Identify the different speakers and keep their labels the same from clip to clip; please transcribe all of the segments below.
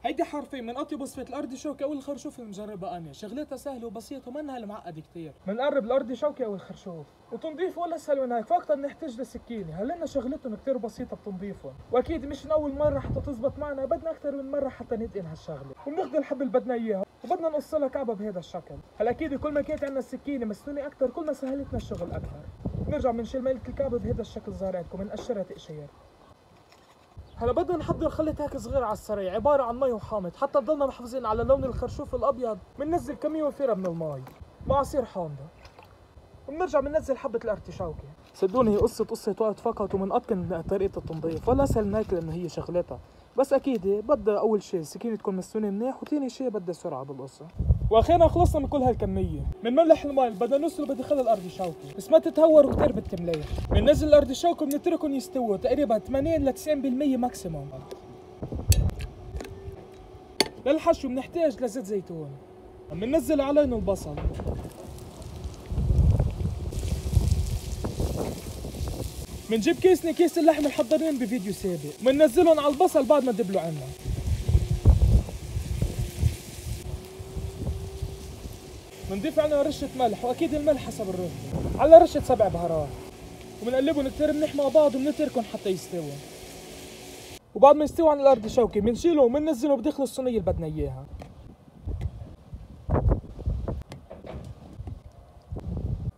Speaker 1: هيدي حرفيا من اطيب وصفات الارتشوكة او الخرشوف المجربة انا، شغلتها سهلة وبسيطة ومنها المعقد كتير. بنقرب الارتشوكة او الخرشوف وتنظيف ولا اسهل من هيك، فقط بنحتاج لسكينة، هلنا شغلتهم كتير بسيطة بتنظيفهم، واكيد مش من اول مرة حتى تزبط معنا، بدنا اكثر من مرة حتى نتقن هالشغلة، وبناخذ الحبة اللي بدنا اياها وبدنا نقص لها كعبة بهذا الشكل. هلا اكيد كل ما كانت عندنا السكينة مسنونة اكثر كل ما سهلتنا الشغل اكثر. بنرجع بنشيل ميلة الكعبة بهذا الشكل ظاهر عندكم، بنقشرها تقشير. هلا بدنا نحضر خلط هيك صغير على السريع، عبارة عن مي وحامض، حتى نضلنا محافظين على لون الخرشوف الابيض، بننزل كمية وفيرة من المي مع عصير حامضة، وبنرجع بننزل حبة الارتشوكة. صدقوني هي قصة وقت فقط، ومنأتقن طريقة التنظيف، ولا اسهل من هيك لانه هي شغلتها، بس اكيد بدها اول شيء السكينة تكون مسنونة منيح، وثاني شيء بدها سرعة بالقصة. واخيرا خلصنا من كل هالكمية، بنملح المي اللي بدنا نوصل بدخل الارتشوكة، بس ما تتهور وكتير بالتمليح. بننزل الارتشوكة وبنتركهم يستووا تقريبا 80 ل 90% ماكسيموم. للحشو بنحتاج لزيت زيتون، بننزل علينا البصل، بنجيب كيس اللحم محضرين بفيديو سابق، بننزلهم على البصل بعد ما دبلوا عنا. بنضيف عليهم رشة ملح، واكيد الملح حسب الرغبة، على رشة 7 بهارات، وبنقلبهم كتير منيح مع بعض وبنتركهم حتى يستووا. وبعد ما يستووا عن الارتشوكة بنشيلهم وبننزلهم بداخل الصينية اللي بدنا اياها.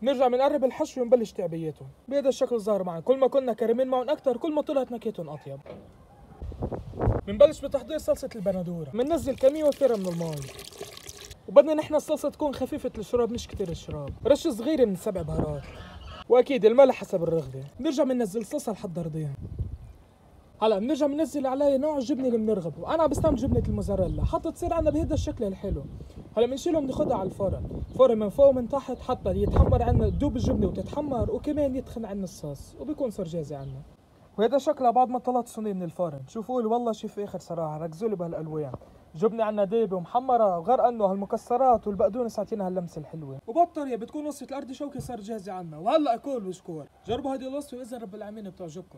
Speaker 1: نرجع بنقرب الحشو ونبلش تعبيتهم بهذا الشكل ظاهر معنا، كل ما كنا كريمين معهم اكثر كل ما طلعت نكهتهم اطيب. بنبلش بتحضير صلصة البندورة، بننزل كمية وفيرة من المي، وبدنا نحن الصلصة تكون خفيفة الشراب مش كتير الشراب، رشة صغيرة من 7 بهارات، واكيد الملح حسب الرغبة. بنرجع بننزل الصلصة لحد رضيها. هلا بنرجع بننزل عليها نوع الجبنة اللي بنرغبه، وانا بستعمل جبنة الموزاريلا حتى تصير عنا بهذا الشكل الحلو. هلا بنشيلهم بناخدها على الفرن، فرن من فوق ومن تحت حتى يتحمر عنا، تدوب الجبنة وتتحمر، وكمان يدخن عنا الصوص وبيكون صار جاهز عنا. وهذا شكلها بعد ما طلعت الصينية من الفرن، شوفوا لي والله شيف اخر صراحة، ركزوا لي بهالالوان، جبنة عنا دايبة ومحمرة وغير انه هالمكسرات والبقدونس عطينا هاللمسة الحلوة، وبهالطريقة بتكون وصفة الارتشوكة صار جاهزة عنا. وهلا اكل وشكور، جربوا هذه الوصفة واذا رب العالمين بتعجبكم.